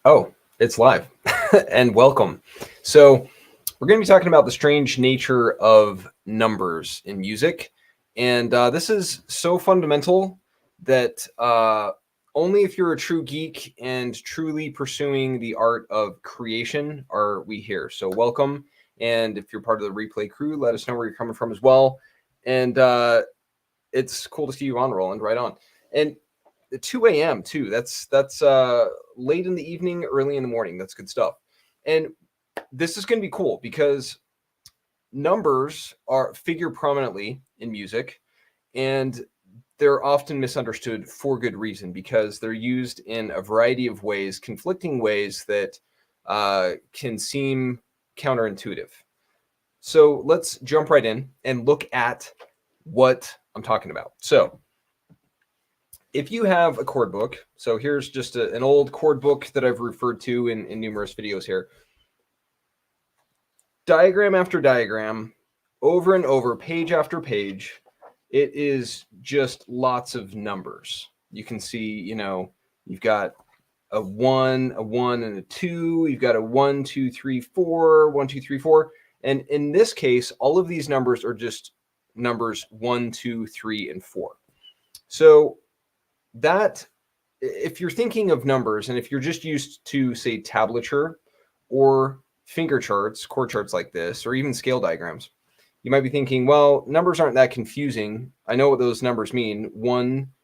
Oh, it's live. And welcome. So, we're going to be talking about the strange nature of numbers in music. And this is so fundamental that only if you're a true geek and truly pursuing the art of creation are we here. So, welcome. And if you're part of the replay crew, let us know where you're coming from as well. And it's cool to see you on, Roland. Right on. And 2 a.m. too. That's late in the evening, early in the morning. That's good stuff. And this is going to be cool because numbers figure prominently in music, and they're often misunderstood for good reason because they're used in a variety of ways, conflicting ways that can seem counterintuitive. So let's jump right in and look at what I'm talking about. So if you have a chord book, so here's just an old chord book that I've referred to in numerous videos here. Diagram after diagram, over and over, page after page, it is just lots of numbers. You can see, you've got a 1, and a 2. You've got a 1, 2, 3, 4, 1, 2, 3, 4. And in this case, all of these numbers are just numbers 1, 2, 3, and 4. So that, if you're thinking of numbers, and if you're just used to, say, tablature or finger charts, chord charts like this, or even scale diagrams, you might be thinking, well, numbers aren't that confusing. I know what those numbers mean.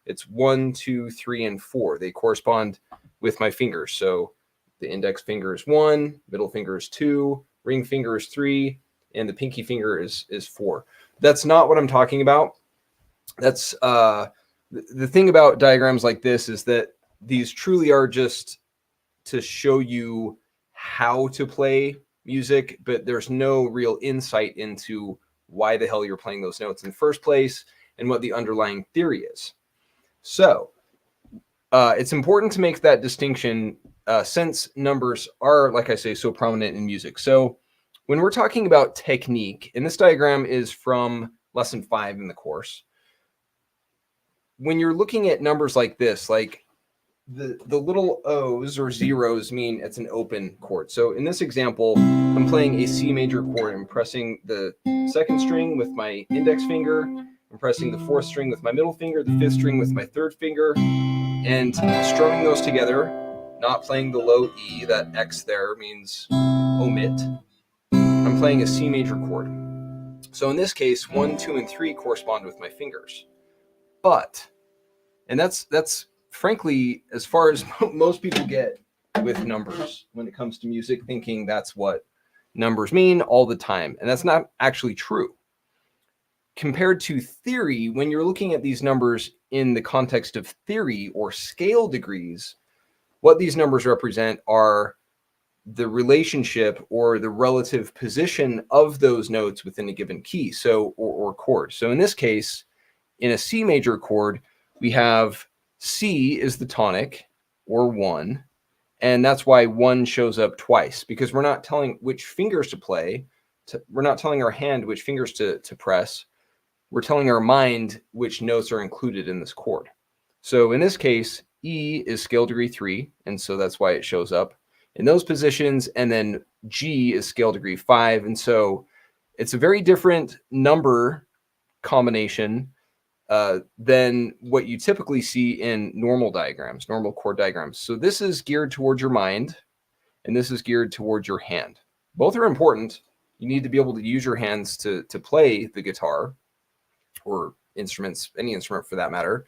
It's 1, 2, 3, and 4. They correspond with my fingers. So the index finger is 1, middle finger is 2, ring finger is 3, and the pinky finger is 4. That's not what I'm talking about. That's the thing about diagrams like this is that these truly are just to show you how to play music, but there's no real insight into why the hell you're playing those notes in the first place and what the underlying theory is. So it's important to make that distinction since numbers are, like I say, so prominent in music. So when we're talking about technique, and this diagram is from lesson 5 in the course, when you're looking at numbers like this, like the little O's or zeros mean it's an open chord. So in this example, I'm playing a C major chord. I'm pressing the 2nd string with my index finger. I'm pressing the 4th string with my middle finger, the 5th string with my 3rd finger, and strumming those together, not playing the low E. That X there means omit. I'm playing a C major chord. So in this case, 1, 2, and 3 correspond with my fingers. But, and that's frankly as far as most people get with numbers when it comes to music, thinking that's what numbers mean all the time. And that's not actually true. Compared to theory, when you're looking at these numbers in the context of theory or scale degrees, what these numbers represent are the relationship or the relative position of those notes within a given key, so or chord. So in this case, in a C major chord, we have C is the tonic, or 1, and that's why 1 shows up twice, because we're not telling which fingers to play. We're not telling our hand which fingers to press. We're telling our mind which notes are included in this chord. So in this case, E is scale degree 3, and so that's why it shows up in those positions, and then G is scale degree 5, and so it's a very different number combination than what you typically see in normal diagrams, normal chord diagrams. So this is geared towards your mind, and this is geared towards your hand. Both are important. You need to be able to use your hands to play the guitar or instruments, any instrument for that matter.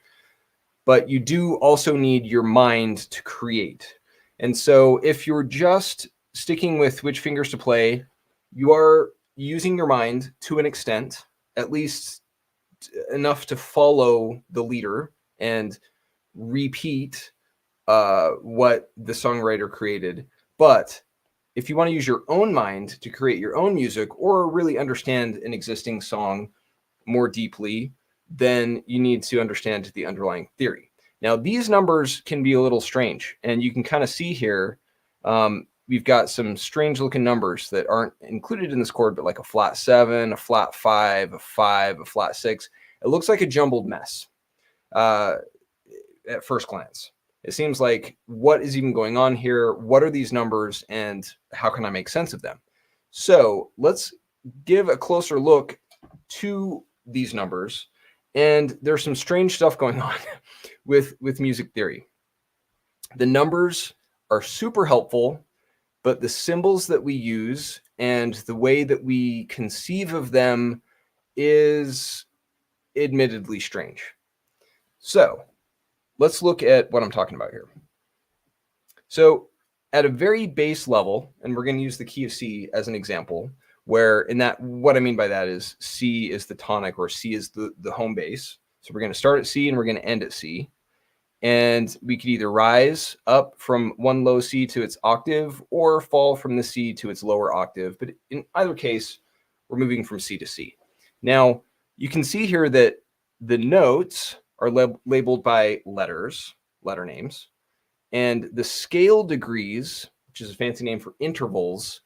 But you do also need your mind to create. And so if you're just sticking with which fingers to play, you are using your mind to an extent, at least enough to follow the leader and repeat what the songwriter created. But if you want to use your own mind to create your own music or really understand an existing song more deeply, then you need to understand the underlying theory. Now, these numbers can be a little strange, and you can kind of see here, we've got some strange looking numbers that aren't included in this chord, but like a flat 7, a flat 5, a 5, a flat 6. It looks like a jumbled mess at first glance. It seems like, what is even going on here? What are these numbers and how can I make sense of them? So let's give a closer look to these numbers. And there's some strange stuff going on with music theory. The numbers are super helpful, but the symbols that we use and the way that we conceive of them is admittedly strange. So let's look at what I'm talking about here. So at a very base level, and we're going to use the key of C as an example, where in that, what I mean by that is C is the tonic, or C is the home bass. So we're going to start at C and we're going to end at C. And we could either rise up from one low C to its octave or fall from the C to its lower octave. But in either case, we're moving from C to C. Now, you can see here that the notes are labeled by letters, letter names, and the scale degrees, which is a fancy name for intervals,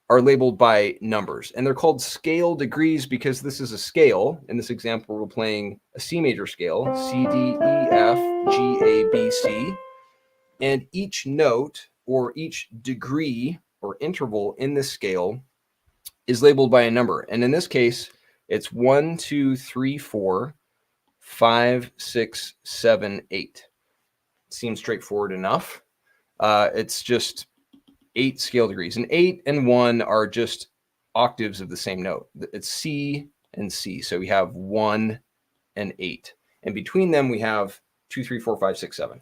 are labeled by numbers. And they're called scale degrees because this is a scale. In this example, we're playing a C major scale, C, D, E, F, G, A, B, C. And each note or each degree or interval in this scale is labeled by a number. And in this case, it's 1, 2, 3, 4, 5, 6, 7, 8. Seems straightforward enough. It's just 8 scale degrees, and 8 and 1 are just octaves of the same note. It's C and C. So we have 1 and 8. And between them, we have 2, 3, 4, 5, 6, 7.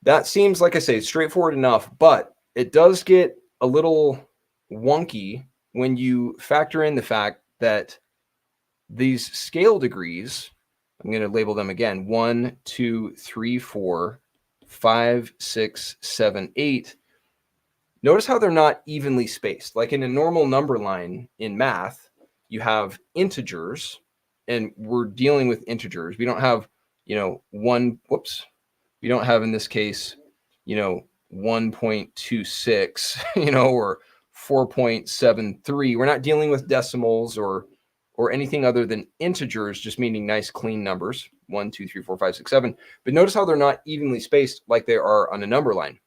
That seems, like I say, straightforward enough, but it does get a little wonky when you factor in the fact that these scale degrees, I'm going to label them again, 1, 2, 3, 4, 5, 6, 7, 8. Notice how they're not evenly spaced. Like in a normal number line in math, you have integers, and we're dealing with integers. We don't have, we don't have in this case, 1.26, or 4.73. We're not dealing with decimals or anything other than integers, just meaning nice clean numbers, 1, 2, 3, 4, 5, 6, 7. But notice how they're not evenly spaced like they are on a number line.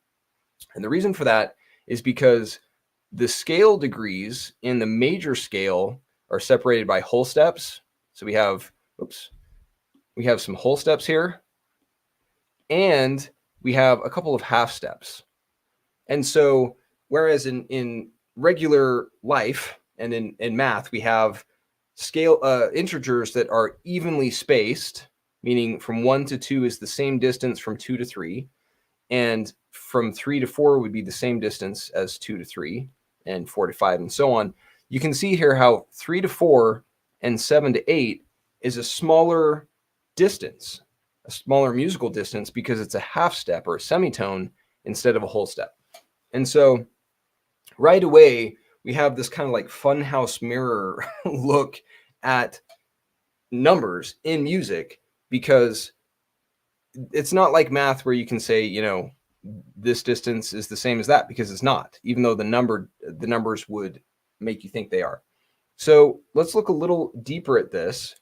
And the reason for that is because the scale degrees in the major scale are separated by whole steps. So we have some whole steps here, and we have a couple of half steps. And so whereas in regular life and in math, we have scale integers that are evenly spaced, meaning from 1 to 2 is the same distance from 2 to 3, and from 3 to 4 would be the same distance as 2 to 3, and 4 to 5, and so on. You can see here how 3 to 4 and 7 to 8 is a smaller distance, a smaller musical distance, because it's a half step or a semitone instead of a whole step. And so right away, we have this kind of like funhouse mirror look at numbers in music, because it's not like math where you can say, this distance is the same as that, because it's not, even though the numbers would make you think they are. So let's look a little deeper at this.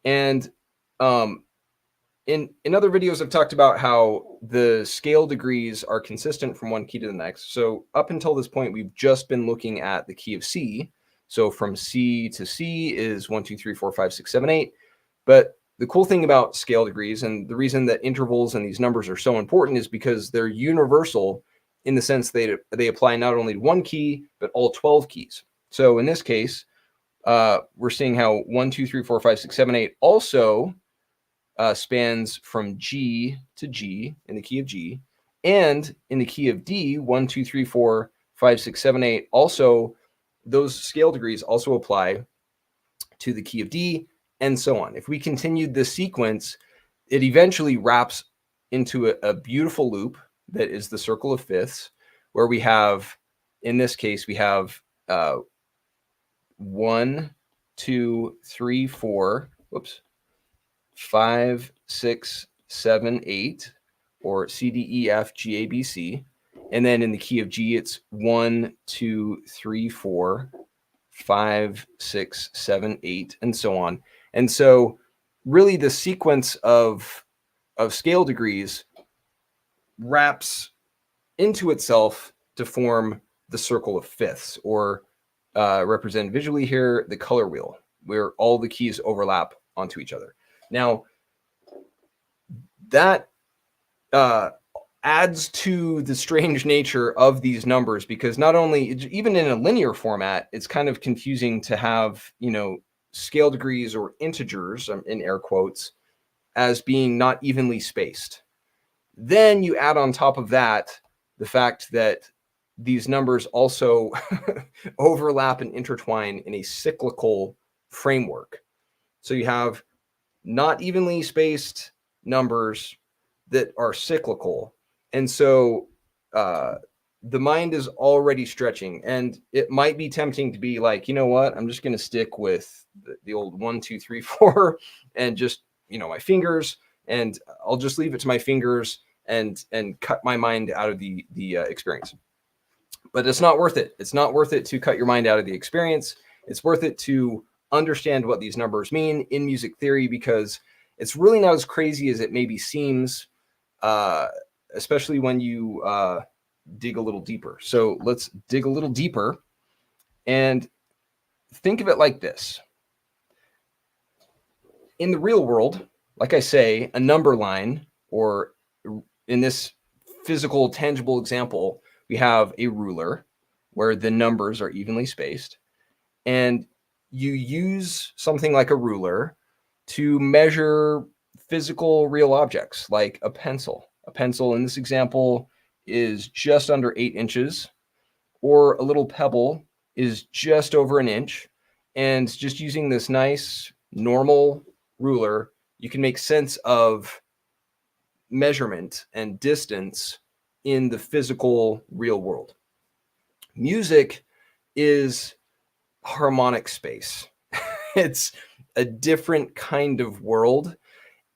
And in other videos, I've talked about how the scale degrees are consistent from one key to the next. So up until this point, we've just been looking at the key of C. So from C to C is 1, 2, 3, 4, 5, 6, 7, 8. But the cool thing about scale degrees, and the reason that intervals and these numbers are so important, is because they're universal in the sense they apply not only to one key, but all 12 keys. So in this case, we're seeing how 1, 2, 3, 4, 5, 6, 7, 8 also spans from G to G in the key of G, and in the key of D, 1, 2, 3, 4, 5, 6, 7, 8. Also, those scale degrees also apply to the key of D, and so on. If we continued this sequence, it eventually wraps into a beautiful loop that is the circle of fifths, where we have, in this case, we have 1, 2, 3, 4, 5, 6, 7, 8, or C, D, E, F, G, A, B, C. And then in the key of G, it's 1, 2, 3, 4, 5, 6, 7, 8, and so on. And so really the sequence of scale degrees wraps into itself to form the circle of fifths, or represented visually here, the color wheel, where all the keys overlap onto each other. Now, that adds to the strange nature of these numbers, because not only, even in a linear format, it's kind of confusing to have, scale degrees or integers, in air quotes, as being not evenly spaced. Then you add on top of that the fact that these numbers also overlap and intertwine in a cyclical framework. So you have not evenly spaced numbers that are cyclical. And so the mind is already stretching, and it might be tempting to be like, you know what, I'm just going to stick with the old 1, 2, 3, 4 and just, my fingers, and I'll just leave it to my fingers and cut my mind out of the experience. But it's not worth it. It's not worth it to cut your mind out of the experience. It's worth it to understand what these numbers mean in music theory, because it's really not as crazy as it maybe seems, especially when you dig a little deeper. So let's dig a little deeper and think of it like this. In the real world, like I say, a number line, or in this physical, tangible example, we have a ruler where the numbers are evenly spaced, and you use something like a ruler to measure physical, real objects like a pencil. A pencil in this example is just under 8 inches, or a little pebble is just over an inch. And just using this nice, normal ruler, you can make sense of measurement and distance in the physical, real world. Music is harmonic space. It's a different kind of world,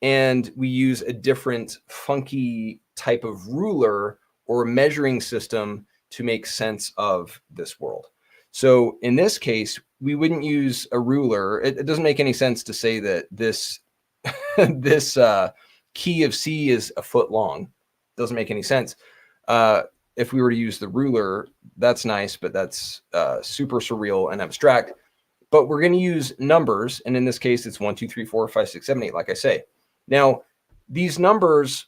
and we use a different funky type of ruler or measuring system to make sense of this world. So in this case, we wouldn't use a ruler. It doesn't make any sense to say that this this key of C is a foot long. Doesn't make any sense. If we were to use the ruler, that's nice, but that's super surreal and abstract. But we're going to use numbers, and in this case, it's 1, 2, 3, 4, 5, 6, 7, 8, like I say. Now, these numbers,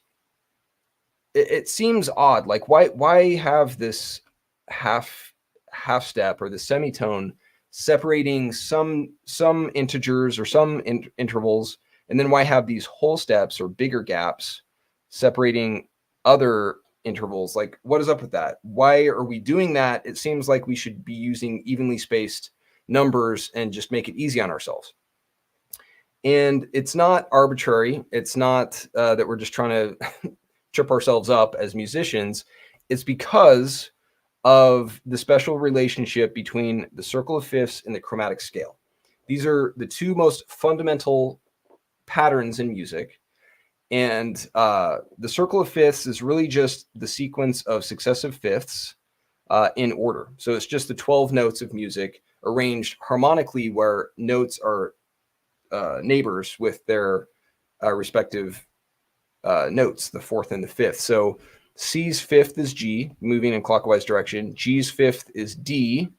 it seems odd. Like, why have this half step or the semitone separating some integers or some intervals, and then why have these whole steps or bigger gaps separating other intervals? Like, what is up with that? Why are we doing that? It seems like we should be using evenly spaced numbers and just make it easy on ourselves. And it's not arbitrary. It's not that we're just trying to trip ourselves up as musicians. It's because of the special relationship between the circle of fifths and the chromatic scale. These are the two most fundamental patterns in music. And the circle of fifths is really just the sequence of successive fifths in order. So it's just the 12 notes of music arranged harmonically, where notes are neighbors with their respective notes, the fourth and the fifth. So C's fifth is G, moving in clockwise direction. G's fifth is D.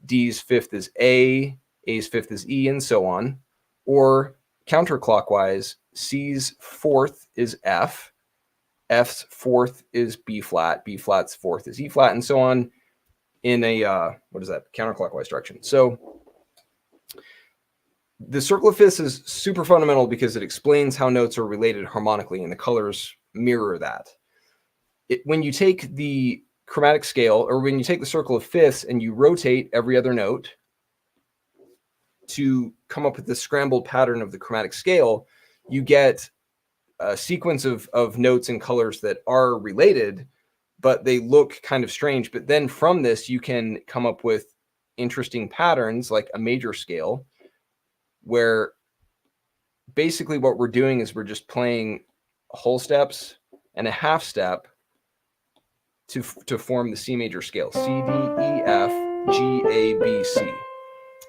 D's fifth is A. A's fifth is E, and so on. Or counterclockwise, C's fourth is F. F's fourth is B flat. B flat's fourth is E flat, and so on in a, counterclockwise direction. So the circle of fifths is super fundamental because it explains how notes are related harmonically, and the colors mirror that. When you take the chromatic scale, or when you take the circle of fifths and you rotate every other note to come up with the scrambled pattern of the chromatic scale, you get a sequence of notes and colors that are related, but they look kind of strange. But then from this, you can come up with interesting patterns like a major scale, where basically what we're doing is we're just playing whole steps and a half step to form the C major scale, C, D, E, F, G, A, B, C.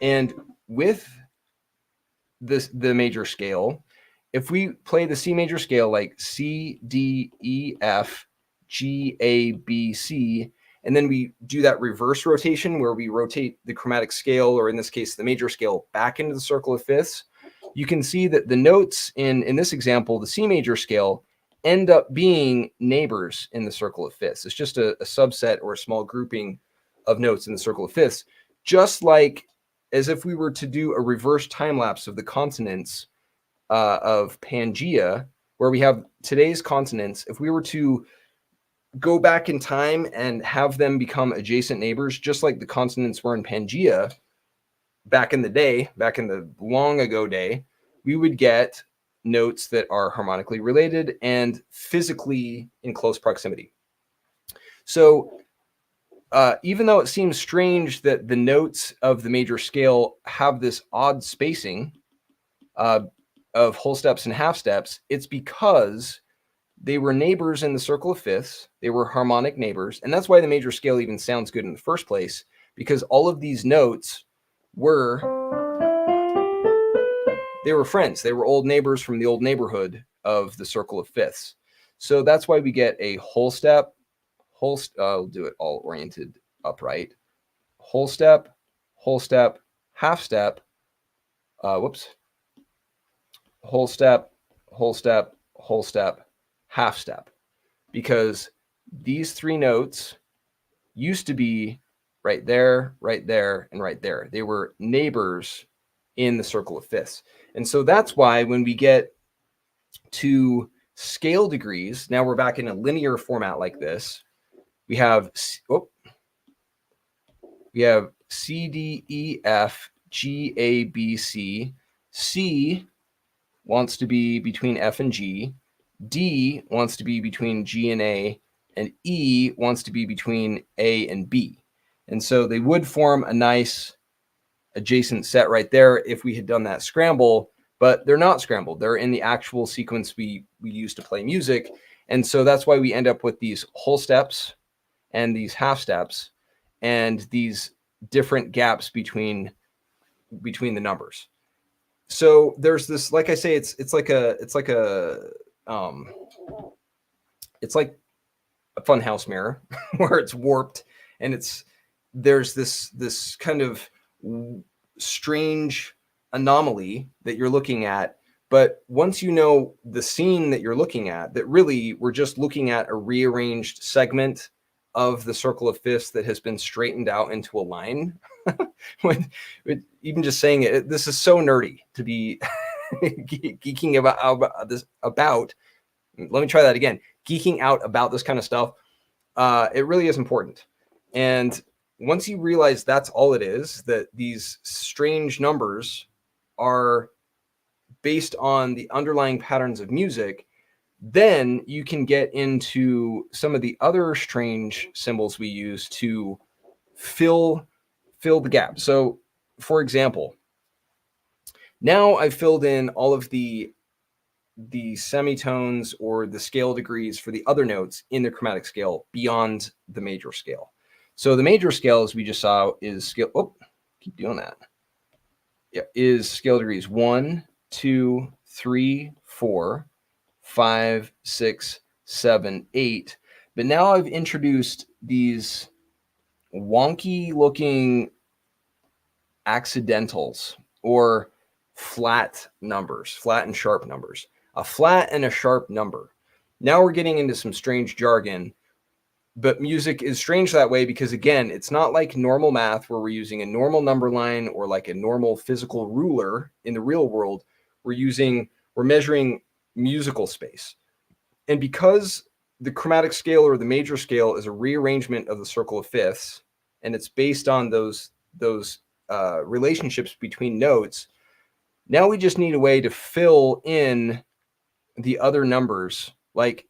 And with the major scale, if we play the C major scale like C, D, E, F, G, A, B, C, and then we do that reverse rotation where we rotate the chromatic scale, or in this case, the major scale, back into the circle of fifths, you can see that the notes in this example, the C major scale, end up being neighbors in the circle of fifths. It's just a subset or a small grouping of notes in the circle of fifths, just like as if we were to do a reverse time lapse of the consonants of Pangaea, where we have today's consonants. If we were to go back in time and have them become adjacent neighbors, just like the consonants were in Pangaea back in the day, back in the long ago day, we would get notes that are harmonically related and physically in close proximity. So even though it seems strange that the notes of the major scale have this odd spacing of whole steps and half steps, it's because they were neighbors in the circle of fifths. They were harmonic neighbors. And that's why the major scale even sounds good in the first place, because all of these notes were friends. They were old neighbors from the old neighborhood of the circle of fifths. So that's why we get a whole step, I'll do it all oriented upright, whole step, half step, whole step, whole step, whole step, half step, because these three notes used to be right there, and right there. They were neighbors in the circle of fifths. And so that's why when we get to scale degrees, now we're back in a linear format like this. We have C, D, E, F, G, A, B, C. C wants to be between F and G. D wants to be between G and A, and E wants to be between A and B. And so they would form a nice adjacent set right there if we had done that scramble, but they're not scrambled. They're in the actual sequence we use to play music. And so that's why we end up with these whole steps and these half steps and these different gaps between the numbers. So there's this, like I say, it's like a funhouse mirror where it's warped, and there's this kind of strange anomaly that you're looking at. But once you know the scene that you're looking at, that really we're just looking at a rearranged segment of the circle of fifths that has been straightened out into a line. with even just saying it, this is so nerdy to be geeking about this. Let me try that again. Geeking out about this kind of stuff. It really is important. And once you realize that's all it is, that these strange numbers are based on the underlying patterns of music, then you can get into some of the other strange symbols we use to fill the gap. So, for example, now I've filled in all of the semitones or the scale degrees for the other notes in the chromatic scale beyond the major scale. So the major scale, as we just saw, is scale. Oh, keep doing that. Yeah, is scale degrees 1, 2, 3, 4, 5, 6, 7, 8. But now I've introduced these wonky looking accidentals or flat numbers, flat and sharp numbers, a flat and a sharp number. Now we're getting into some strange jargon, but music is strange that way because, again, it's not like normal math where we're using a normal number line or like a normal physical ruler in the real world. We're measuring musical space. And because the chromatic scale or the major scale is a rearrangement of the circle of fifths, and it's based on those relationships between notes, now we just need a way to fill in the other numbers. Like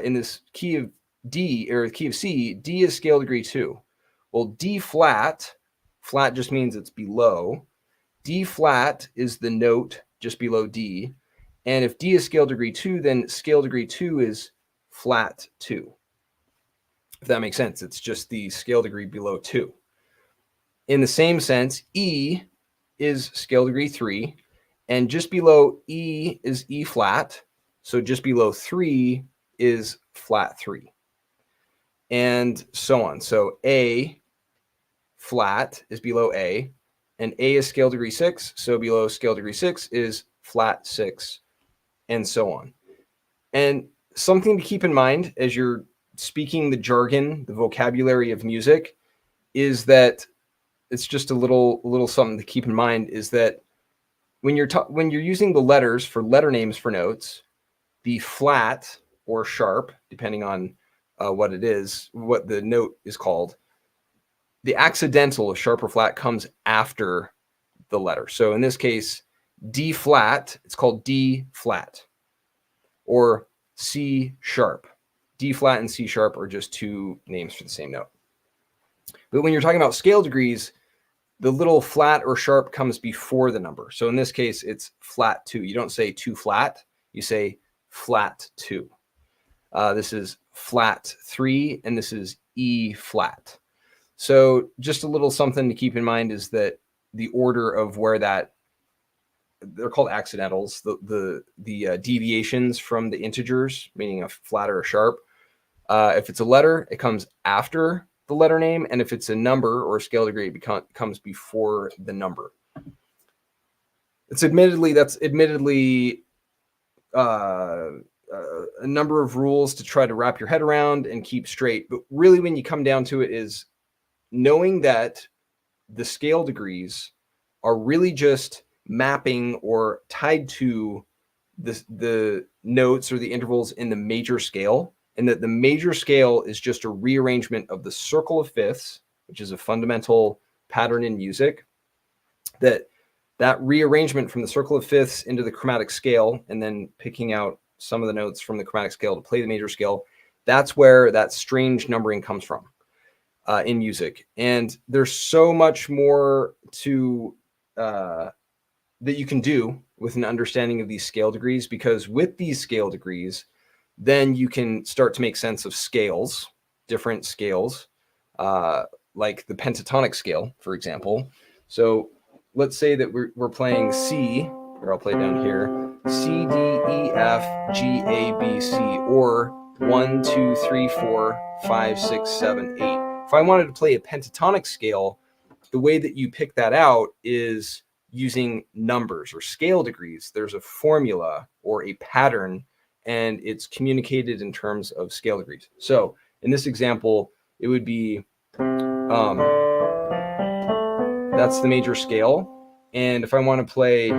in this key of D or key of C, D is scale degree 2. Well, D flat just means it's below. D flat is the note just below D. And if D is scale degree 2, then scale degree 2 is flat 2. If that makes sense, it's just the scale degree below 2. In the same sense, E is scale degree 3, And just below E is E flat. So just below 3 is flat 3. And so on. So A flat is below A, and A is scale degree 6. So below scale degree 6 is flat 6, and so on. And something to keep in mind as you're speaking the jargon, the vocabulary of music, is that it's just a little something to keep in mind is that when you're using the letters for letter names for notes, the flat or sharp, depending on what it is, what the note is called, the accidental of sharp or flat comes after the letter. So in this case, D flat, it's called D flat, or C sharp. D flat and C sharp are just two names for the same note. But when you're talking about scale degrees, the little flat or sharp comes before the number. So in this case, it's flat 2. You don't say 2 flat, you say flat 2. This is flat 3, and this is E flat. So just a little something to keep in mind is that the order of where that, they're called accidentals, the deviations from the integers, meaning a flat or a sharp. If it's a letter, it comes after the letter name, and if it's a number or a scale degree, it comes before the number. That's admittedly a number of rules to try to wrap your head around and keep straight. But really, when you come down to it, is knowing that the scale degrees are really just mapping or tied to the notes or the intervals in the major scale, and that the major scale is just a rearrangement of the circle of fifths, which is a fundamental pattern in music. That rearrangement from the circle of fifths into the chromatic scale, and then picking out some of the notes from the chromatic scale to play the major scale, that's where that strange numbering comes from in music. And there's so much more to that you can do with an understanding of these scale degrees, because with these scale degrees, then you can start to make sense of scales, different scales, like the pentatonic scale, for example. So let's say that we're playing C, or I'll play down here, C, D, E, F, G, A, B, C, or 1, 2, 3, 4, 5, 6, 7, 8. If I wanted to play a pentatonic scale, the way that you pick that out is using numbers or scale degrees. There's a formula or a pattern, and it's communicated in terms of scale degrees. So in this example, it would be, that's the major scale. And if I want to play,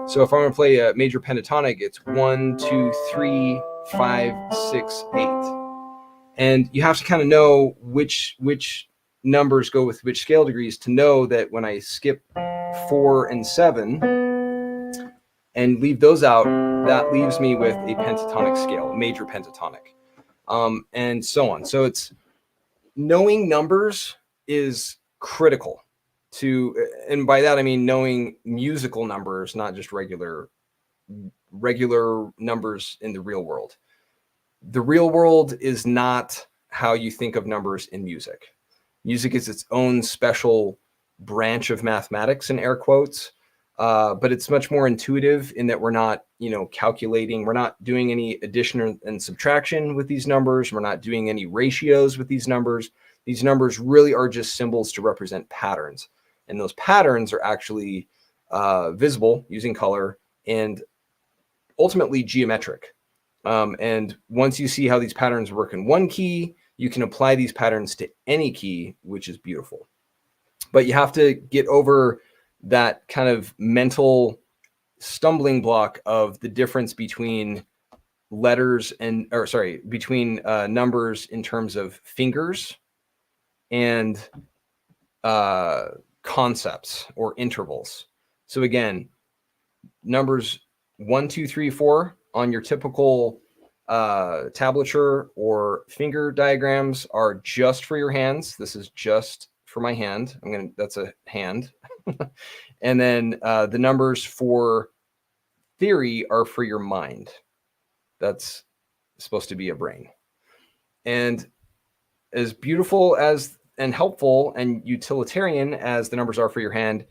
so if I want to play a major pentatonic, it's 1, 2, 3, 5, 6, 8. And you have to kind of know which numbers go with which scale degrees to know that when I skip 4 and 7 and leave those out, that leaves me with a pentatonic scale, a major pentatonic, and so on. So it's knowing numbers is critical to, and by that I mean knowing musical numbers, not just regular numbers in the real world. The real world is not how you think of numbers in music. Music is its own special branch of mathematics, in air quotes, but it's much more intuitive in that we're not, calculating. We're not doing any addition and subtraction with these numbers. We're not doing any ratios with these numbers. These numbers really are just symbols to represent patterns, and those patterns are actually visible using color and ultimately geometric. And once you see how these patterns work in one key, you can apply these patterns to any key, which is beautiful. But you have to get over that kind of mental stumbling block of the difference between between numbers in terms of fingers and concepts or intervals. So again, numbers 1, 2, 3, 4 on your typical tablature or finger diagrams are just for your hands. This is just for my hand. That's a hand. And then the numbers for theory are for your mind. That's supposed to be a brain. And as beautiful as and helpful and utilitarian as the numbers are for your hand,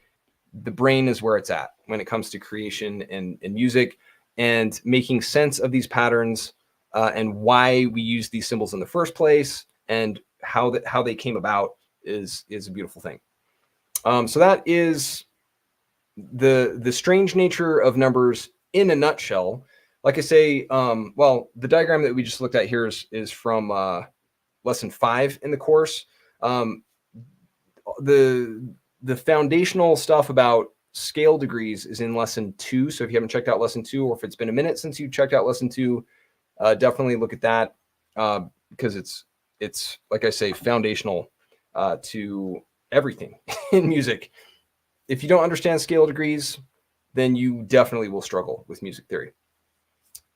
the brain is where it's at when it comes to creation and music and making sense of these patterns and why we use these symbols in the first place and how they came about is a beautiful thing. So that is the strange nature of numbers in a nutshell. Like I say, well, the diagram that we just looked at here is from lesson 5 in the course. The foundational stuff about scale degrees is in lesson 2. So if you haven't checked out lesson 2, or if it's been a minute since you checked out lesson 2, definitely look at that because it's like I say, foundational to everything in music. If you don't understand scale degrees, then you definitely will struggle with music theory.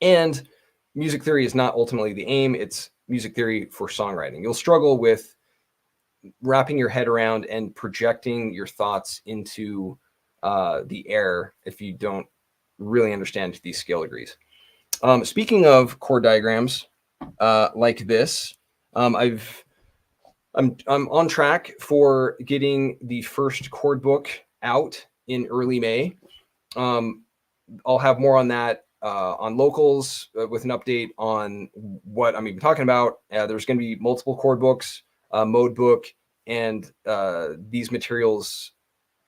And music theory is not ultimately the aim. It's music theory for songwriting. You'll struggle with wrapping your head around and projecting your thoughts into the air if you don't really understand these scale degrees. Speaking of chord diagrams like this, I'm on track for getting the first chord book out in early May. I'll have more on that on locals with an update on what I'm even talking about. There's going to be multiple chord books, mode book, and these materials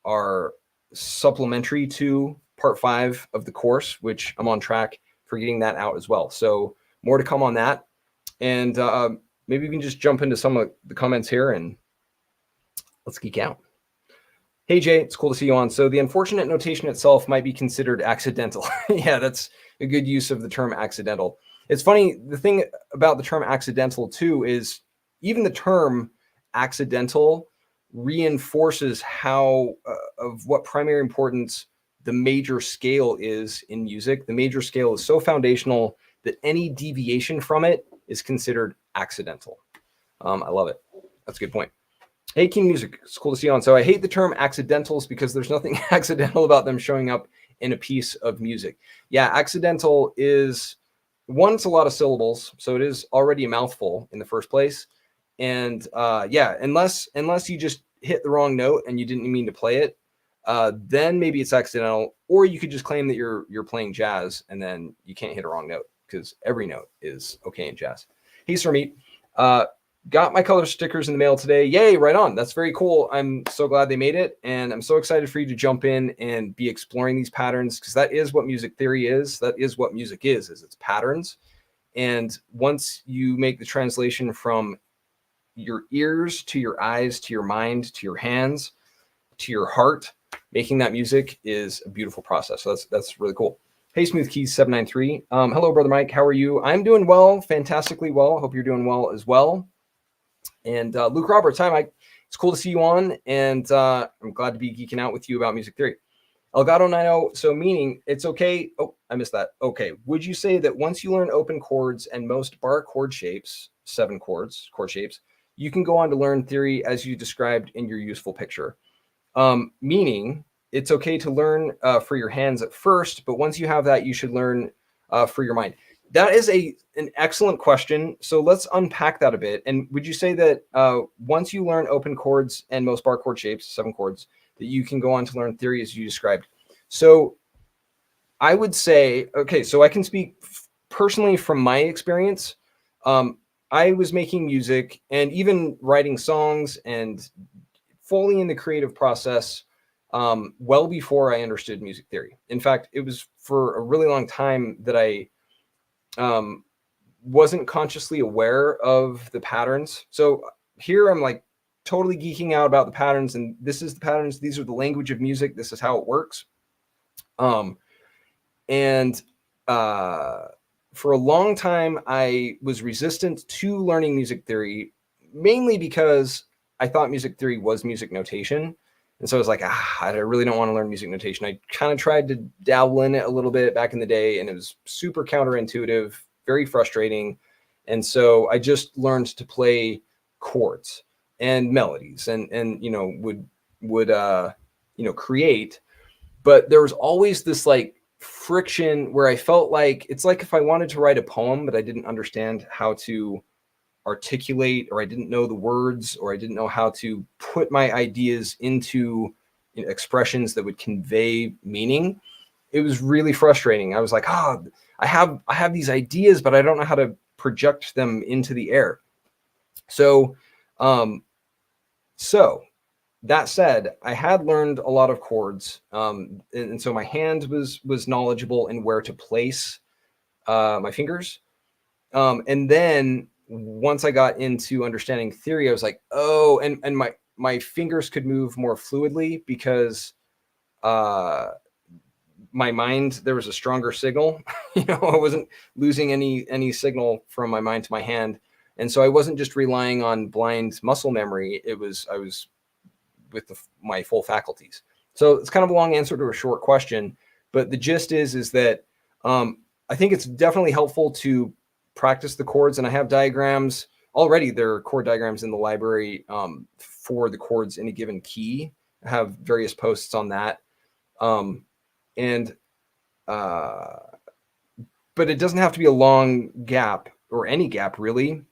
are supplementary to part 5 of the course, which I'm on track for getting that out as well. So more to come on that. And maybe we can just jump into some of the comments here and let's geek out. Hey, Jay, it's cool to see you on. So the unfortunate notation itself might be considered accidental. Yeah, that's a good use of the term accidental. It's funny, the thing about the term accidental too is even the term accidental reinforces how of what primary importance the major scale is in music. The major scale is so foundational that any deviation from it is considered accidental. I love it. That's a good point. Hey, King Music, it's cool to see you on. So I hate the term accidentals because there's nothing accidental about them showing up in a piece of music. Yeah, accidental is, one, it's a lot of syllables, so it is already a mouthful in the first place. And yeah, unless you just hit the wrong note and you didn't mean to play it, then maybe it's accidental. Or you could just claim that you're playing jazz and then you can't hit a wrong note because every note is okay in jazz. Hey, Sir Meat. Got my color stickers in the mail today. Yay, right on. That's very cool. I'm so glad they made it. And I'm so excited for you to jump in and be exploring these patterns because that is what music theory is. That is what music is it's patterns. And once you make the translation from your ears to your eyes, to your mind, to your hands, to your heart, making that music is a beautiful process. So that's really cool. Hey, Smooth Keys 793. Hello, Brother Mike. How are you? I'm doing well, fantastically well. Hope you're doing well as well. And Luke Roberts, hi, Mike. It's cool to see you on, and I'm glad to be geeking out with you about music theory. Elgato 90, so meaning it's okay. Oh, I missed that. Okay. Would you say that once you learn open chords and most bar chord shapes, 7 chord shapes, you can go on to learn theory as you described in your useful picture? Meaning it's okay to learn for your hands at first, but once you have that, you should learn for your mind. That is an excellent question. So let's unpack that a bit. And would you say that once you learn open chords and most bar chord shapes, 7 chords, that you can go on to learn theory as you described? So I would say, okay, so I can speak personally from my experience. I was making music and even writing songs and fully in the creative process well before I understood music theory. In fact, it was for a really long time that I wasn't consciously aware of the patterns. So here I'm like totally geeking out about the patterns, and this is the patterns. These are the language of music. This is how it works. For a long time, I was resistant to learning music theory, mainly because I thought music theory was music notation. And so I was like, I really don't want to learn music notation. I kind of tried to dabble in it a little bit back in the day, and it was super counterintuitive, very frustrating. And so I just learned to play chords and melodies and would create. But there was always this like friction where I felt like it's like if I wanted to write a poem, but I didn't understand how to articulate, or I didn't know the words, or I didn't know how to put my ideas into expressions that would convey meaning, it was really frustrating. I was like, oh, I have these ideas, but I don't know how to project them into the air. So, so that said, I had learned a lot of chords, and so my hand was knowledgeable in where to place my fingers. And then once I got into understanding theory, I was like, oh, and my fingers could move more fluidly because my mind, there was a stronger signal. I wasn't losing any signal from my mind to my hand. And so I wasn't just relying on blind muscle memory. I was with my full faculties. So it's kind of a long answer to a short question, but the gist is that I think it's definitely helpful to practice the chords. And I have diagrams already. There are chord diagrams in the library for the chords in a given key. I have various posts on that. But it doesn't have to be a long gap, or any gap really,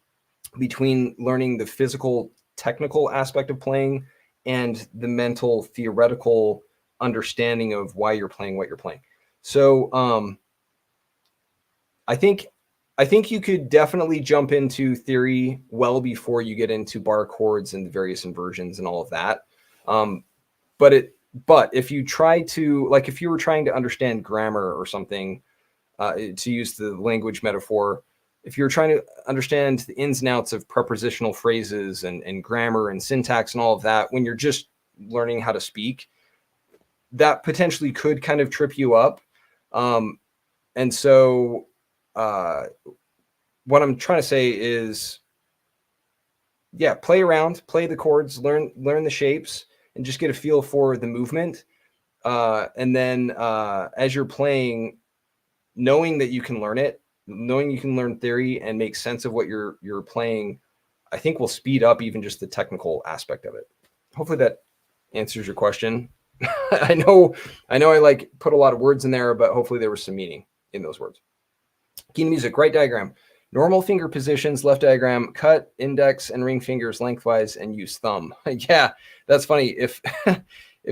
between learning the physical technical aspect of playing and the mental theoretical understanding of why you're playing what you're playing. So I think you could definitely jump into theory well before you get into bar chords and the various inversions and all of that. But if you try to, like, if you were trying to understand grammar or something, to use the language metaphor, if you're trying to understand the ins and outs of prepositional phrases and grammar and syntax and all of that, when you're just learning how to speak, that potentially could kind of trip you up. And so what I'm trying to say is, yeah, play around, play the chords, learn the shapes, and just get a feel for the movement. And then as you're playing, knowing that you can learn it, knowing you can learn theory and make sense of what you're playing, I think will speed up even just the technical aspect of it. Hopefully that answers your question. I know I like put a lot of words in there, but hopefully there was some meaning in those words. Key to music, right diagram. Normal finger positions, left diagram, cut index and ring fingers lengthwise and use thumb. Yeah, that's funny. If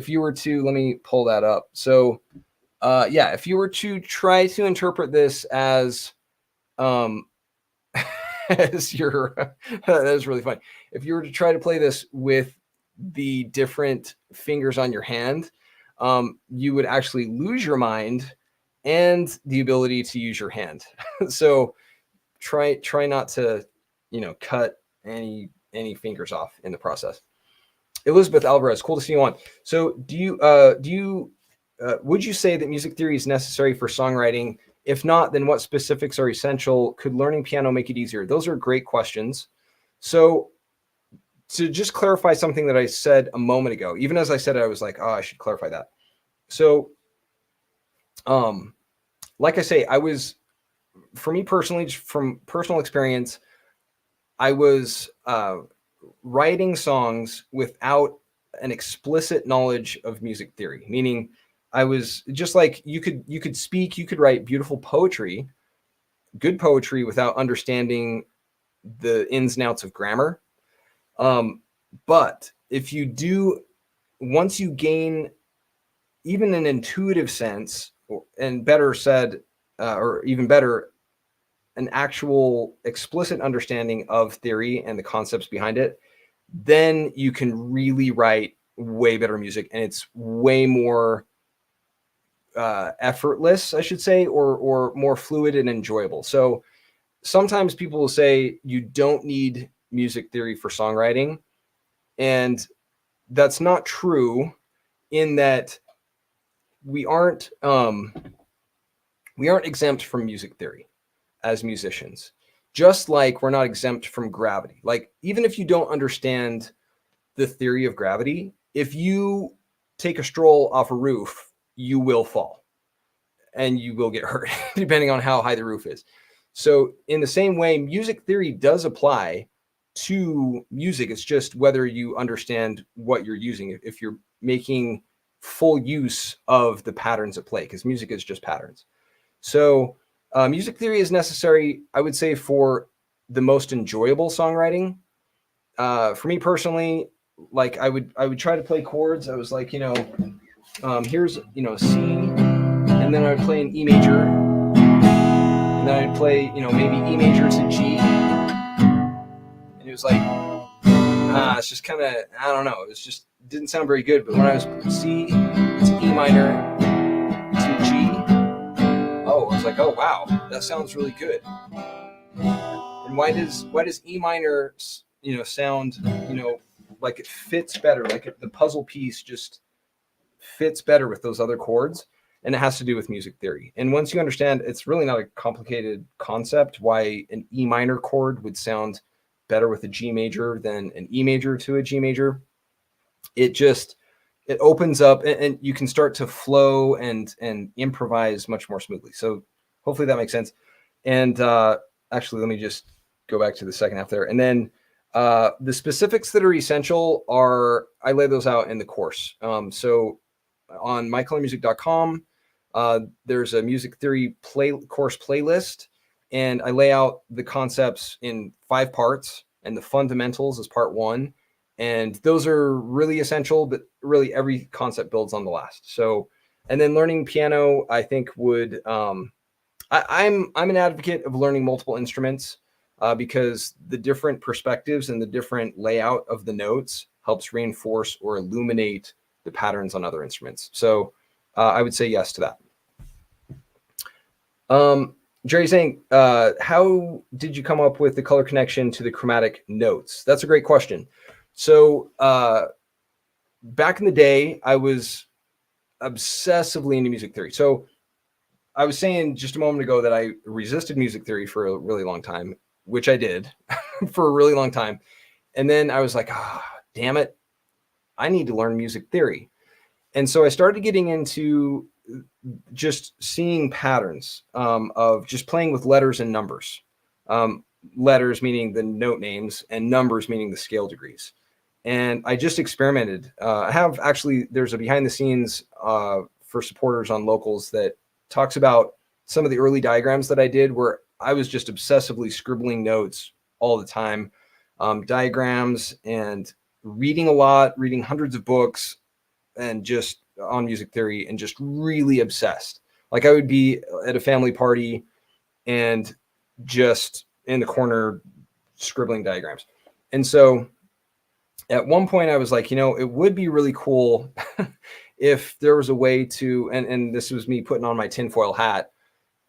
you were to, let me pull that up. So yeah, if you were to try to interpret this as as your, that is really funny. If you were to try to play this with the different fingers on your hand, you would actually lose your mind and the ability to use your hand. So try not to, cut any fingers off in the process. Elizabeth Alvarez, cool to see you on. So would you say that music theory is necessary for songwriting? If not, then what specifics are essential? Could learning piano make it easier? Those are great questions. So to just clarify something that I said a moment ago, even as I said it, I was like, oh, I should clarify that. So, like I say, for me personally, from personal experience, I was writing songs without an explicit knowledge of music theory, meaning I was just like, you could speak, you could write beautiful poetry, good poetry, without understanding the ins and outs of grammar. But if you do, once you gain even an intuitive sense, and better said, or even better, an actual explicit understanding of theory and the concepts behind it, then you can really write way better music, and it's way more effortless, I should say, or more fluid and enjoyable. So sometimes people will say you don't need music theory for songwriting, and that's not true, in that we aren't exempt from music theory as musicians, just like we're not exempt from gravity. Like, even if you don't understand the theory of gravity, if you take a stroll off a roof, you will fall and you will get hurt depending on how high the roof is. So in the same way, music theory does apply to music. It's just whether you understand what you're using, if you're making full use of the patterns at play, because music is just patterns. So music theory is necessary, I would say, for the most enjoyable songwriting. For me personally, like I would try to play chords. I was like, here's C, and then I would play an E major, and then I'd play maybe E major to G, and it was like it's just kind of, I don't know, it just didn't sound very good. But when I was C to E minor to G, I was like, oh wow, that sounds really good. And why does E minor sound like it fits better, like the puzzle piece just fits better with those other chords? And it has to do with music theory. And once you understand, it's really not a complicated concept why an E minor chord would sound better with a G major than an E major to a G major. It opens up, and you can start to flow and improvise much more smoothly. So hopefully that makes sense. And actually, let me just go back to the second half there. And then the specifics that are essential I lay those out in the course. So on mycolormusic.com, there's a music theory course playlist, and I lay out the concepts in 5 parts, and the fundamentals is part 1. And those are really essential, but really every concept builds on the last. So, and then learning piano, I think would, I'm an advocate of learning multiple instruments because the different perspectives and the different layout of the notes helps reinforce or illuminate the patterns on other instruments. So I would say yes to that. Jerry's saying, how did you come up with the color connection to the chromatic notes? That's a great question. So back in the day, I was obsessively into music theory. So I was saying just a moment ago that I resisted music theory for a really long time, which I did for a really long time. And then I was like, damn it, I need to learn music theory. And so I started getting into just seeing patterns of just playing with letters and numbers. Letters meaning the note names, and numbers meaning the scale degrees. And I just experimented. There's a behind the scenes for supporters on Locals that talks about some of the early diagrams that I did where I was just obsessively scribbling notes all the time, diagrams, and reading a lot, reading hundreds of books, and just on music theory, and just really obsessed. Like I would be at a family party and just in the corner scribbling diagrams. And so at one point I was like, it would be really cool if there was a way to, and this was me putting on my tinfoil hat,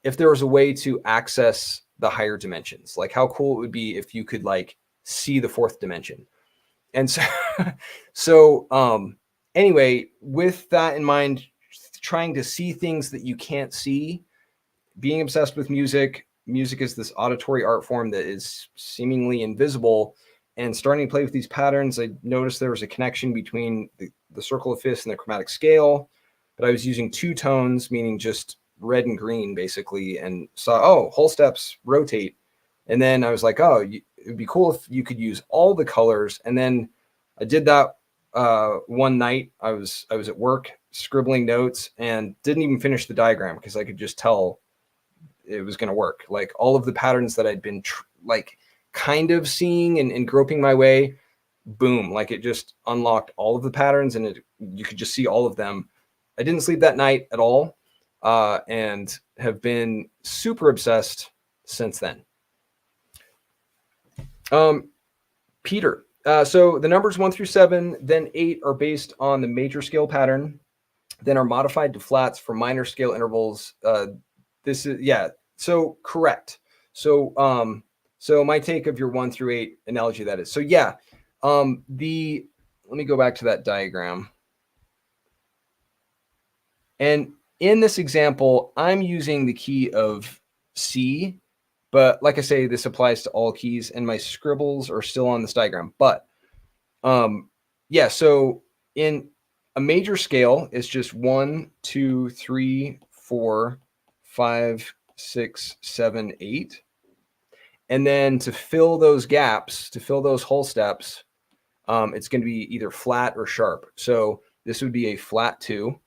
if there was a way to access the higher dimensions. Like how cool it would be if you could like see the 4th dimension. And so, anyway, with that in mind, trying to see things that you can't see, being obsessed with music is this auditory art form that is seemingly invisible, and starting to play with these patterns, I noticed there was a connection between the circle of fifths and the chromatic scale, but I was using 2 tones, meaning just red and green basically, and saw, whole steps rotate. And then I was like, it'd be cool if you could use all the colors. And then I did that one night. I was at work scribbling notes and didn't even finish the diagram because I could just tell it was going to work. Like all of the patterns that I'd been kind of seeing and groping my way, boom, like it just unlocked all of the patterns, and you could just see all of them. I didn't sleep that night at all, and have been super obsessed since then. Peter, so the numbers 1 through 7, then 8 are based on the major scale pattern, then are modified to flats for minor scale intervals. So correct. So my take of your 1 through 8 analogy, that is. So yeah, let me go back to that diagram. And in this example, I'm using the key of C, but like I say, this applies to all keys, and my scribbles are still on this diagram. But so in a major scale, it's just 1, 2, 3, 4, 5, 6, 7, 8. And then to fill those gaps, to fill those whole steps, it's going to be either flat or sharp. So this would be a flat 2.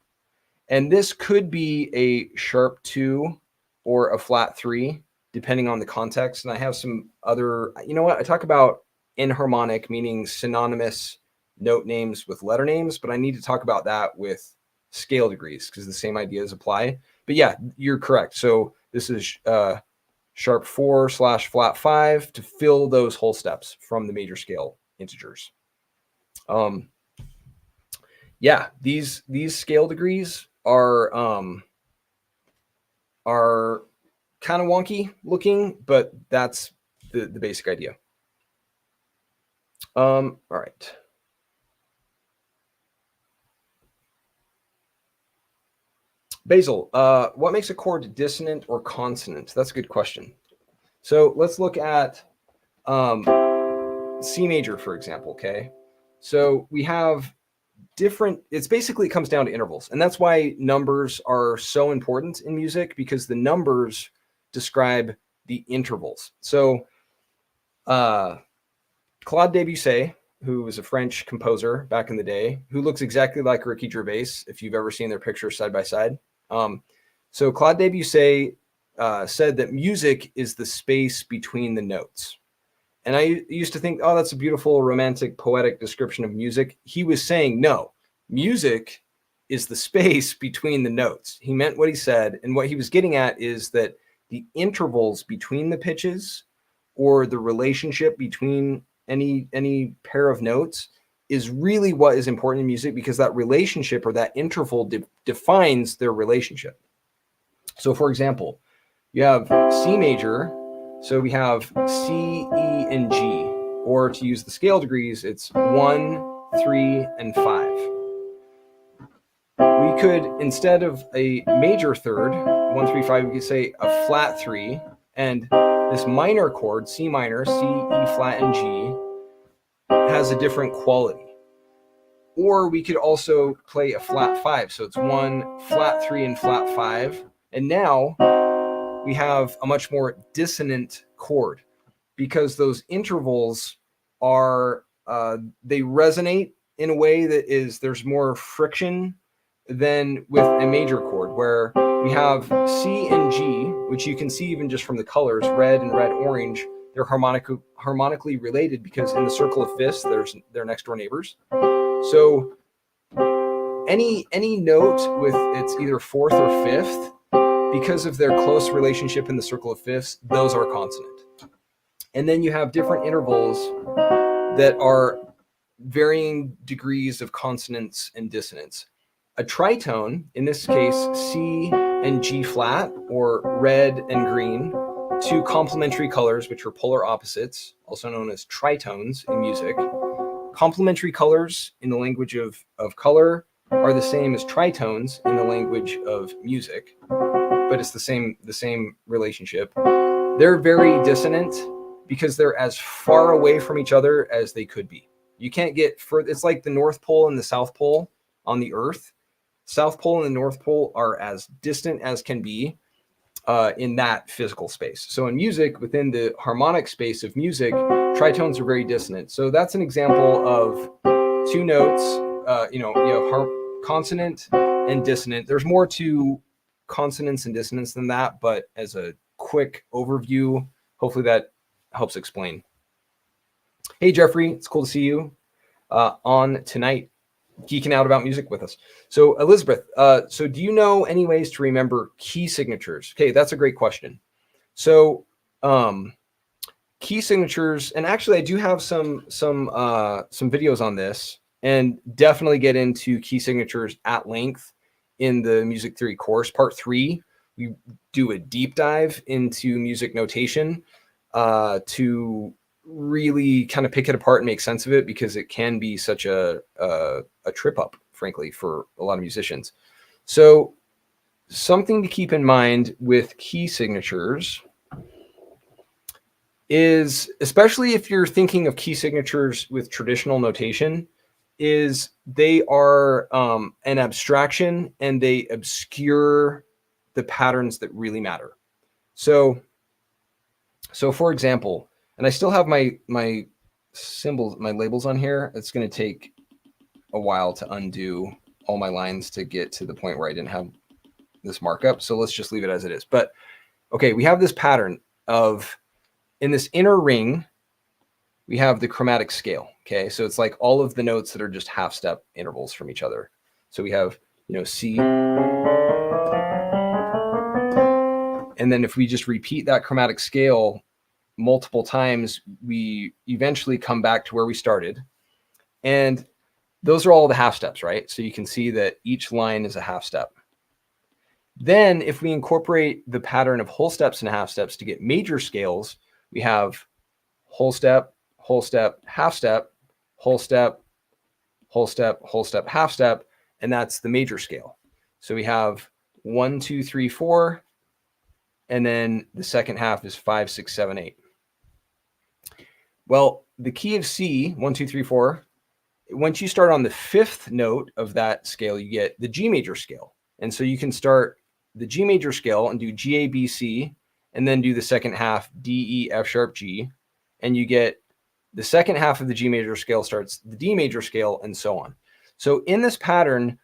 And this could be a sharp 2 or a flat 3. depending on the context. And I have some other, you know what, I talk about enharmonic, meaning synonymous note names with letter names, but I need to talk about that with scale degrees because the same ideas apply. But yeah, you're correct. So this is sharp 4/flat 5 to fill those whole steps from the major scale integers. Yeah, these scale degrees are kind of wonky looking, but that's the basic idea. All right. Basil, what makes a chord dissonant or consonant? That's a good question. So let's look at C major, for example, okay? So we have different, it's basically, it comes down to intervals. And that's why numbers are so important in music, because the numbers describe the intervals. So Claude Debussy, who was a French composer back in the day, who looks exactly like Ricky Gervais, if you've ever seen their pictures side by side. So Claude Debussy said that music is the space between the notes. And I used to think, oh, that's a beautiful, romantic, poetic description of music. He was saying, no, music is the space between the notes. He meant what he said. And what he was getting at is that the intervals between the pitches, or the relationship between any pair of notes, is really what is important in music, because that relationship, or that interval, defines their relationship. So for example, you have C major. So we have C, E, and G, or to use the scale degrees, it's 1, 3, and 5. We could, instead of a major third, 1, 3, 5, we could say a flat 3, and this minor chord, C minor, C, E flat, and G, has a different quality. Or we could also play a flat 5, so it's 1, flat 3, and flat 5, and now we have a much more dissonant chord, because those intervals are, they resonate in a way that is, there's more friction than with a major chord, where we have C and G, which you can see even just from the colors, red and red-orange, they're harmonically related, because in the circle of fifths, they're next door neighbors. So any note with its either fourth or fifth, because of their close relationship in the circle of fifths, those are consonant. And then you have different intervals that are varying degrees of consonance and dissonance. A tritone, in this case, C and G flat, or red and green, two complementary colors, which are polar opposites, also known as tritones in music. Complementary colors in the language of color are the same as tritones in the language of music, but it's the same relationship. They're very dissonant because they're as far away from each other as they could be. You can't get further. It's like the North Pole and the South Pole on the Earth. South Pole and the North Pole are as distant as can be in that physical space. So in music, within the harmonic space of music, tritones are very dissonant. So that's an example of two notes, you have consonant and dissonant. There's more to consonants and dissonance than that, but as a quick overview, hopefully that helps explain. Hey, Jeffrey, it's cool to see you on tonight, geeking out about music with us. So Elizabeth, so do you know any ways to remember key signatures? Okay, that's a great question. So key signatures, and actually I do have some videos on this, and definitely get into key signatures at length in the music theory course. Part 3, we do a deep dive into music notation to really kind of pick it apart and make sense of it, because it can be such a trip up, frankly, for a lot of musicians. So something to keep in mind with key signatures is, especially if you're thinking of key signatures with traditional notation, is they are an abstraction, and they obscure the patterns that really matter. So for example, and I still have my symbols, my labels on here. It's going to take a while to undo all my lines to get to the point where I didn't have this markup. So let's just leave it as it is. But okay, we have this pattern. of, in this inner ring, we have the chromatic scale. Okay, so it's like all of the notes that are just half step intervals from each other. So we have, you know, C. And then if we just repeat that chromatic scale multiple times, we eventually come back to where we started. And those are all the half steps, right? So you can see that each line is a half step. Then if we incorporate the pattern of whole steps and half steps to get major scales, we have whole step, half step, whole step, whole step, whole step, half step, and that's the major scale. So we have 1, 2, 3, 4, and then the second half is 5, 6, 7, 8. Well, the key of C, 1, 2, 3, 4, once you start on the fifth note of that scale, you get the G major scale. And so you can start the G major scale and do G, A, B, C, and then do the second half D, E, F sharp, G, and you get the second half of the G major scale starts the D major scale, and so on. So in this pattern,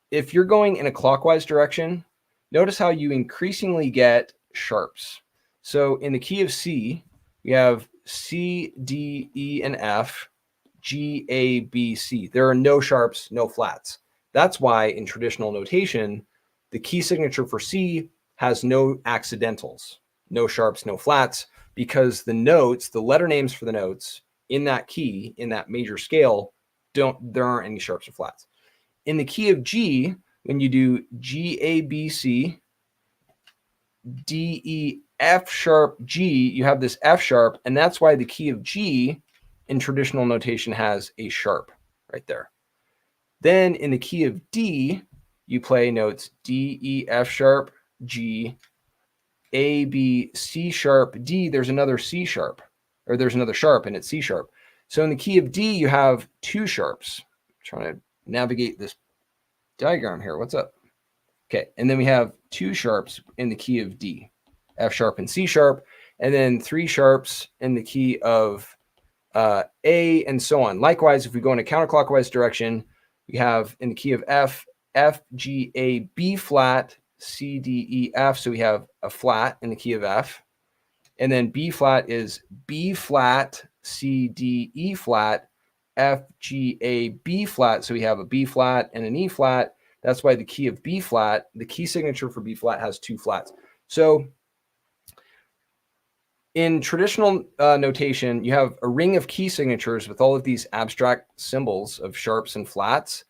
if you're going in a clockwise direction, notice how you increasingly get sharps. So in the key of C, we have C, D, E, and F, G, A, B, C. There are no sharps, no flats. That's why in traditional notation, the key signature for C has no accidentals, no sharps, no flats, because the notes, the letter names for the notes in that key, in that major scale, there aren't any sharps or flats. In the key of G, when you do G, A, B, C, D, E, F sharp, G, you have this F sharp, and that's why the key of G in traditional notation has a sharp right there. Then in the key of D, you play notes D, E, F sharp, G, A, B, C sharp, D. There's another C sharp, or there's another sharp, and it's C sharp. So in the key of D, you have two sharps. I'm trying to navigate this diagram here. What's up? Okay, and then we have two sharps in the key of D, F sharp and C sharp, and then three sharps in the key of A, and so on. Likewise, if we go in a counterclockwise direction, we have in the key of F, F, G, A, B flat, C, D, E, F. So we have a flat in the key of F. And then B flat is B flat, C, D, E flat, F, G, A, B flat. So we have a B flat and an E flat. That's why the key of B flat, the key signature for B flat has two flats. So in traditional notation, you have a ring of key signatures with all of these abstract symbols of sharps and flats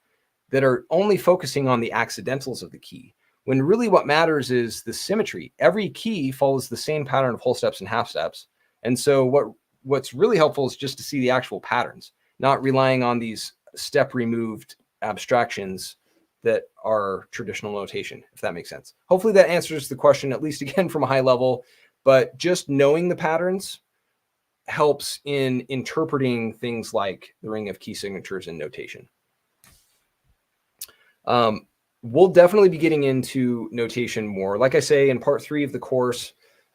that are only focusing on the accidentals of the key, when really what matters is the symmetry. Every key follows the same pattern of whole steps and half steps. And so what's really helpful is just to see the actual patterns, not relying on these step removed abstractions that are traditional notation, if that makes sense. Hopefully that answers the question, at least again from a high level, but just knowing the patterns helps in interpreting things like the ring of key signatures in notation. We'll definitely be getting into notation more. Like I say, in part 3 of the course,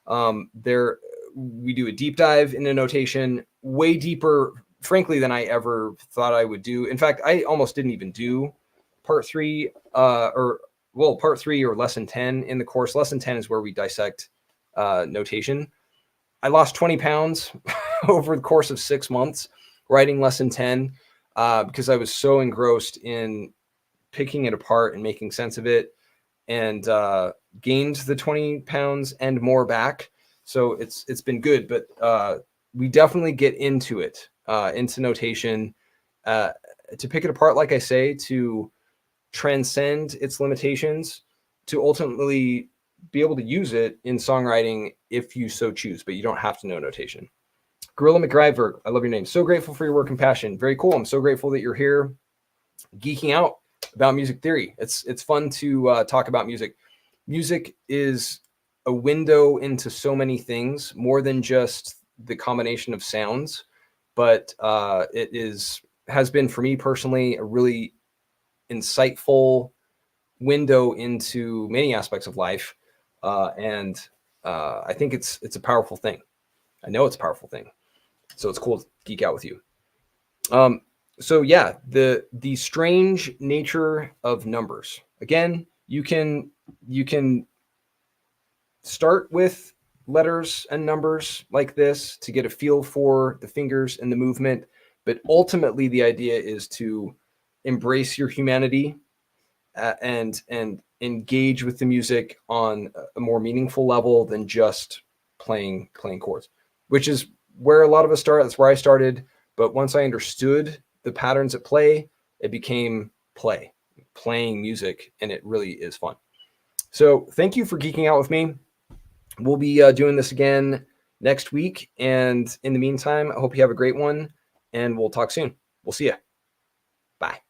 we do a deep dive into notation, way deeper, frankly, than I ever thought I would do. In fact, I almost didn't even do part 3 part 3 or lesson 10 in the course. Lesson 10 is where we dissect notation. I lost 20 pounds over the course of 6 months writing lesson 10 because I was so engrossed in picking it apart and making sense of it, and gained the 20 pounds and more back. So it's been good, but we definitely get into it, into notation, to pick it apart, like I say, to transcend its limitations, to ultimately be able to use it in songwriting if you so choose, but you don't have to know notation. Gorilla McGriver, I love your name. So grateful for your work and passion. Very cool. I'm so grateful that you're here geeking out about music theory. It's fun to talk about music. Music is a window into so many things, more than just the combination of sounds, but has been for me personally a really insightful window into many aspects of life, and I think it's a powerful thing. I know it's a powerful thing, so it's cool to geek out with you. So yeah, the strange nature of numbers. Again, you can start with letters and numbers like this to get a feel for the fingers and the movement. But ultimately, the idea is to embrace your humanity and engage with the music on a more meaningful level than just playing chords, which is where a lot of us start. That's where I started. But once I understood the patterns at play, it became playing music, and it really is fun. So thank you for geeking out with me. We'll be doing this again next week. And in the meantime, I hope you have a great one, and we'll talk soon. We'll see you. Bye.